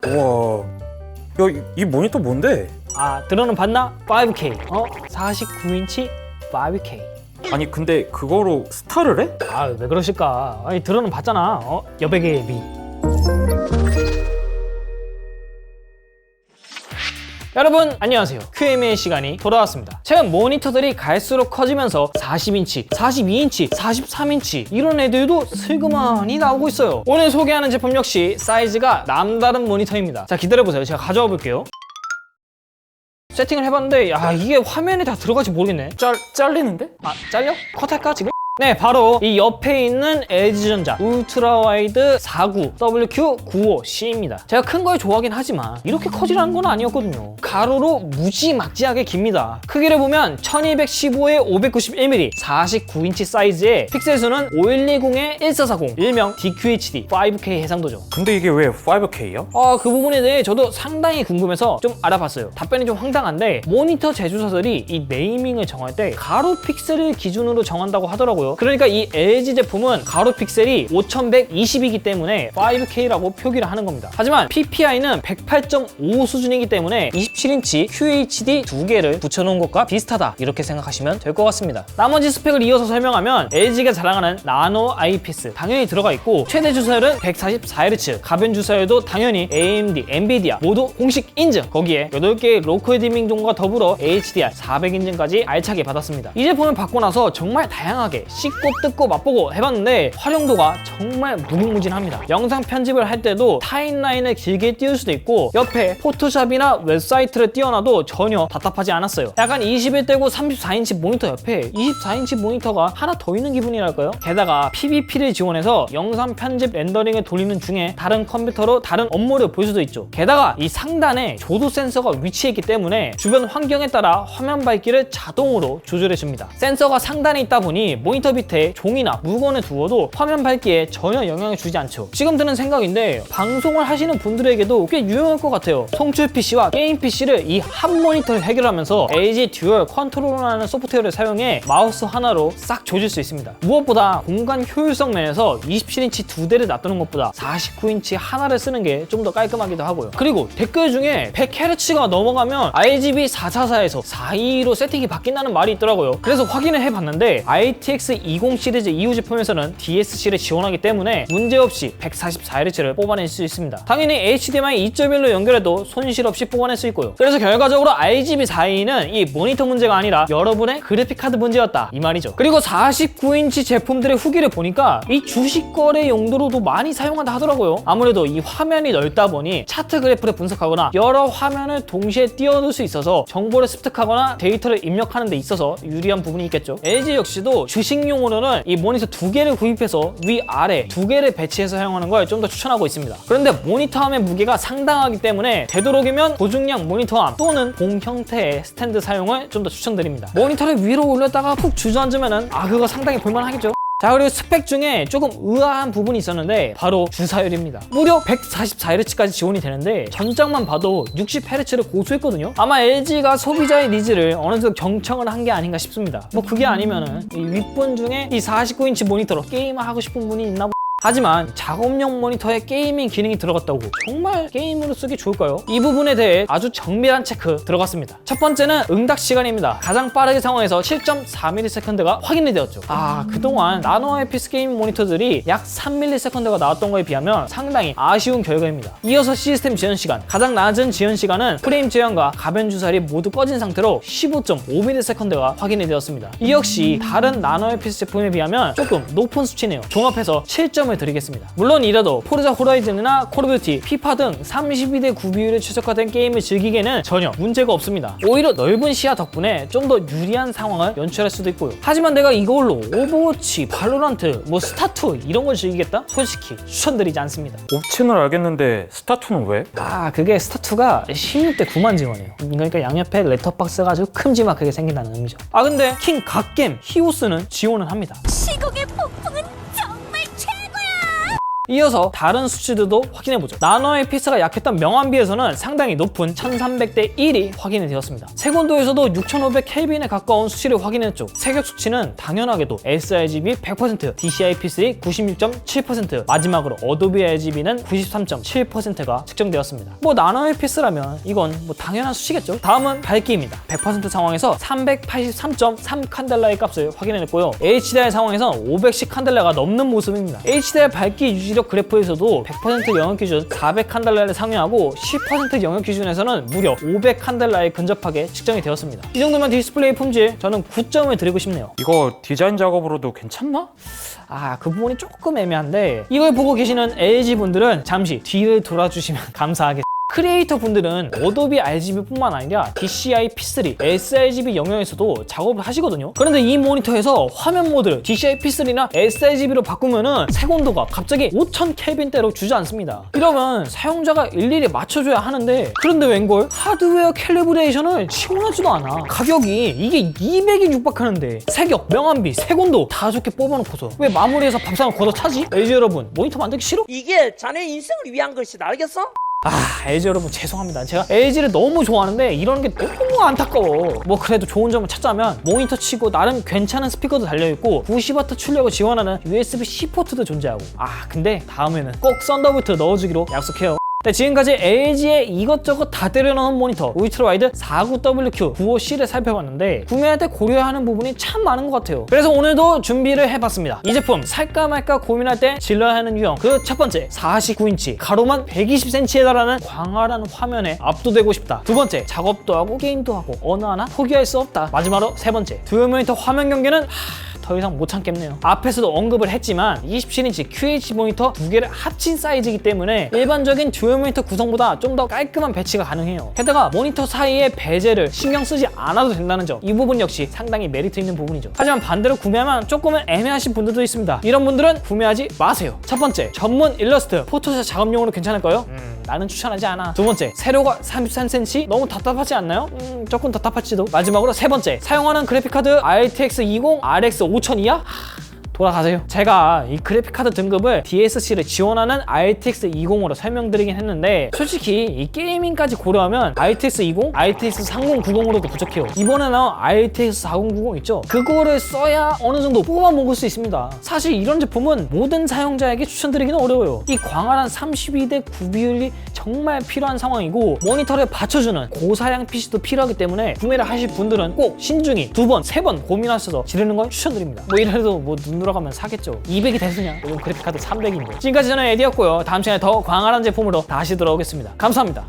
우와, 야, 이 모니터 뭔데? 아, 들어는 봤나? 5K 49인치 5K. 아니 근데 그거로 스타를 해? 아, 왜 그러실까? 아니, 들어는 봤잖아. 여백의 미. 여러분 안녕하세요. QMA 시간이 돌아왔습니다. 최근 모니터들이 갈수록 커지면서 40인치, 42인치, 43인치 이런 애들도 슬그머니 나오고 있어요. 오늘 소개하는 제품 역시 사이즈가 남다른 모니터입니다. 자, 기다려보세요. 제가 가져와 볼게요. 세팅을 해봤는데 이게 화면에 다 들어갈지 모르겠네. 잘리는데? 아, 잘려? 컷할까 지금? 네, 바로 이 옆에 있는 LG전자 울트라 와이드 49 WQ95C입니다. 제가 큰 걸 좋아하긴 하지만 이렇게 커지라는 건 아니었거든요. 가로로 무지막지하게 깁니다. 크기를 보면 1215에 591mm 49인치 사이즈에 픽셀 수는 5120에 1440 일명 DQHD 5K 해상도죠. 근데 이게 왜 5K야? 그 부분에 대해 저도 상당히 궁금해서 좀 알아봤어요. 답변이 좀 황당한데 모니터 제조사들이 이 네이밍을 정할 때 가로 픽셀을 기준으로 정한다고 하더라고요. 그러니까 이 LG 제품은 가로 픽셀이 5120이기 때문에 5K라고 표기를 하는 겁니다. 하지만 PPI는 108.5 수준이기 때문에 27인치 QHD 두 개를 붙여놓은 것과 비슷하다 이렇게 생각하시면 될 것 같습니다. 나머지 스펙을 이어서 설명하면 LG가 자랑하는 나노 아이피스 당연히 들어가 있고 최대 주사율은 144Hz, 가변 주사율도 당연히 AMD, 엔비디아 모두 공식 인증, 거기에 8개의 로컬 디밍존과 더불어 HDR 400인증까지 알차게 받았습니다. 이 제품을 받고 나서 정말 다양하게 씻고 뜯고 맛보고 해봤는데 활용도가 정말 무궁무진합니다. 영상 편집을 할 때도 타임라인을 길게 띄울 수도 있고 옆에 포토샵이나 웹사이트를 띄워놔도 전혀 답답하지 않았어요. 약간 21대고 34인치 모니터 옆에 24인치 모니터가 하나 더 있는 기분이랄까요? 게다가 PVP를 지원해서 영상 편집 렌더링을 돌리는 중에 다른 컴퓨터로 다른 업무를 볼 수도 있죠. 게다가 이 상단에 조도 센서가 위치해 있기 때문에 주변 환경에 따라 화면 밝기를 자동으로 조절해줍니다. 센서가 상단에 있다 보니 모니터 밑에 종이나 물건을 두어도 화면 밝기에 전혀 영향을 주지 않죠. 지금 드는 생각인데 방송을 하시는 분들에게도 꽤 유용할 것 같아요. 송출 PC와 게임 PC를 이 한 모니터를 해결하면서 LG 듀얼 컨트롤러라는 소프트웨어를 사용해 마우스 하나로 싹 조질 수 있습니다. 무엇보다 공간 효율성 면에서 27인치 두 대를 놔두는 것보다 49인치 하나를 쓰는 게 좀 더 깔끔하기도 하고요. 그리고 댓글 중에 100Hz가 넘어가면 RGB 444에서 422로 세팅이 바뀐다는 말이 있더라고요. 그래서 확인을 해봤는데 RTX 20 시리즈 이후 제품에서는 DSC를 지원하기 때문에 문제없이 144Hz를 뽑아낼 수 있습니다. 당연히 HDMI 2.1로 연결해도 손실 없이 뽑아낼 수 있고요. 그래서 결과적으로 RGB 422는 이 모니터 문제가 아니라 여러분의 그래픽카드 문제였다 이 말이죠. 그리고 49인치 제품들의 후기를 보니까 이 주식 거래 용도로도 많이 사용한다 하더라고요. 아무래도 이 화면이 넓다 보니 차트 그래프를 분석하거나 여러 화면을 동시에 띄워놓을 수 있어서 정보를 습득하거나 데이터를 입력하는 데 있어서 유리한 부분이 있겠죠. LG 역시도 주식용으로는 이 모니터 두 개를 구입해서 위아래 두 개를 배치해서 사용하는 걸 좀 더 추천하고 있습니다. 그런데 모니터암의 무게가 상당하기 때문에 되도록이면 고중량 모니터암 또는 공 형태의 스탠드 사용을 좀 더 추천드립니다. 모니터를 위로 올렸다가 푹 주저앉으면은 그거 상당히 볼만하겠죠. 자, 그리고 스펙 중에 조금 의아한 부분이 있었는데 바로 주사율입니다. 무려 144Hz까지 지원이 되는데 전장만 봐도 60Hz를 고수했거든요. 아마 LG가 소비자의 니즈를 어느 정도 경청을 한 게 아닌가 싶습니다. 뭐 그게 아니면은 이 윗분 중에 이 49인치 모니터로 게임을 하고 싶은 분이 있나 하지만 작업용 모니터에 게이밍 기능이 들어갔다고 정말 게임으로 쓰기 좋을까요? 이 부분에 대해 아주 정밀한 체크 들어갔습니다. 첫 번째는 응답 시간입니다. 가장 빠르게 상황에서 7.4ms가 확인이 되었죠. 그동안 나노 IPS 게임 모니터들이 약 3ms가 나왔던 거에 비하면 상당히 아쉬운 결과입니다. 이어서 시스템 지연 시간, 가장 낮은 지연 시간은 프레임 제한과 가변 주사율이 모두 꺼진 상태로 15.5ms가 확인이 되었습니다. 이 역시 다른 나노 IPS 제품에 비하면 조금 높은 수치네요. 종합해서 7점 을 드리겠습니다. 물론 이래도 포르자 호라이즌이나 콜 오브 듀티, 피파 등 32대 9 비율에 최적화된 게임을 즐기기에는 전혀 문제가 없습니다. 오히려 넓은 시야 덕분에 좀 더 유리한 상황을 연출할 수도 있고요. 하지만 내가 이걸로 오버워치, 발로란트, 스타2 이런 걸 즐기겠다? 솔직히 추천드리지 않습니다. 옵션을 알겠는데 스타2는 왜? 그게 스타2가 16대 9만 지원해요. 그러니까 양옆에 렛터박스가 아주 큼지막하게 생긴다는 의미죠. 근데 킹 갓겜 히오스는 지원을 합니다. 시공의 폭풍은 정말 최고야! 이어서 다른 수치들도 확인해보죠. 나노 APS가 약했던 명암비에서는 상당히 높은 1300대 1이 확인이 되었습니다. 색온도에서도 6500켈빈에 가까운 수치를 확인했죠. 색역 수치는 당연하게도 sRGB 100%, DCI-P3 96.7%, 마지막으로 어도비 RGB는 93.7%가 측정되었습니다. 뭐 나노 APS라면 이건 뭐 당연한 수치겠죠. 다음은 밝기입니다. 100% 상황에서 383.3 칸델라의 값을 확인해냈고요. HDR 상황에서는 510 칸델라가 넘는 모습입니다. HDR 밝기 유지력 그래프에서도 100% 영역 기준 400 칸델라를 상회하고 10% 영역 기준에서는 무려 500 칸델라에 근접하게 측정이 되었습니다. 이 정도면 디스플레이 품질 저는 9점을 드리고 싶네요. 이거 디자인 작업으로도 괜찮나? 그 부분이 조금 애매한데 이걸 보고 계시는 LG 분들은 잠시 뒤를 돌아주시면 감사하겠습니다. 크리에이터 분들은 어도비 RGB뿐만 아니라 DCI P3, sRGB 영역에서도 작업을 하시거든요. 그런데 이 모니터에서 화면 모드를 DCI P3나 sRGB로 바꾸면은 색온도가 갑자기 5000켈빈대로 주지 않습니다. 이러면 사용자가 일일이 맞춰줘야 하는데 그런데 웬걸 하드웨어 캘리브레이션을 지원하지도 않아. 가격이 이게 200이 육박하는데 색역, 명암비, 색온도 다 좋게 뽑아놓고서 왜 마무리해서 밥상을 걷어차지? LG 여러분 모니터 만들기 싫어? 이게 자네 인생을 위한 것이다, 알겠어? LG 여러분 죄송합니다. 제가 LG를 너무 좋아하는데 이런 게 너무 안타까워. 뭐 그래도 좋은 점을 찾자면 모니터 치고 나름 괜찮은 스피커도 달려있고 90W 출력을 지원하는 USB-C 포트도 존재하고 근데 다음에는 꼭 썬더볼트 넣어주기로 약속해요. 네, 지금까지 LG의 이것저것 다 때려넣은 모니터 울트라와이드 49WQ95C를 살펴봤는데 구매할 때 고려해야 하는 부분이 참 많은 것 같아요. 그래서 오늘도 준비를 해봤습니다. 이 제품 살까 말까 고민할 때 질러야 하는 유형 그 첫 번째 49인치 가로만 120cm에 달하는 광활한 화면에 압도되고 싶다. 두 번째 작업도 하고 게임도 하고 어느 하나 포기할 수 없다. 마지막으로 세 번째 듀얼 모니터 화면 경계는 더 이상 못 참겠네요. 앞에서도 언급을 했지만 27인치 QHD 모니터 두 개를 합친 사이즈이기 때문에 일반적인 듀얼 모니터 구성보다 좀 더 깔끔한 배치가 가능해요. 게다가 모니터 사이에 베젤을 신경 쓰지 않아도 된다는 점, 이 부분 역시 상당히 메리트 있는 부분이죠. 하지만 반대로 구매하면 조금은 애매하신 분들도 있습니다. 이런 분들은 구매하지 마세요. 첫 번째, 전문 일러스트 포토샵 작업용으로 괜찮을까요? 나는 추천하지 않아. 두 번째, 세로가 33cm 너무 답답하지 않나요? 조금 답답할지도. 마지막으로 세 번째, 사용하는 그래픽카드 RTX 20, RX 5000이야? 돌아가세요. 제가 이 그래픽카드 등급을 DSC를 지원하는 RTX 20으로 설명드리긴 했는데 솔직히 이 게이밍까지 고려하면 RTX 20, RTX 3090으로도 부족해요. 이번에 나온 RTX 4090 있죠? 그거를 써야 어느 정도 뽑아 먹을 수 있습니다. 사실 이런 제품은 모든 사용자에게 추천드리기는 어려워요. 이 광활한 32대 9 비율이 정말 필요한 상황이고 모니터를 받쳐주는 고사양 PC도 필요하기 때문에 구매를 하실 분들은 꼭 신중히 2번, 3번 고민하셔서 지르는 걸 추천드립니다. 뭐 이래도 뭐 눈 돌아가면 사겠죠. 200이 됐으냐? 요즘 그래픽카드 300인데. 지금까지 저는 에디였고요. 다음 시간에 더 광활한 제품으로 다시 돌아오겠습니다. 감사합니다.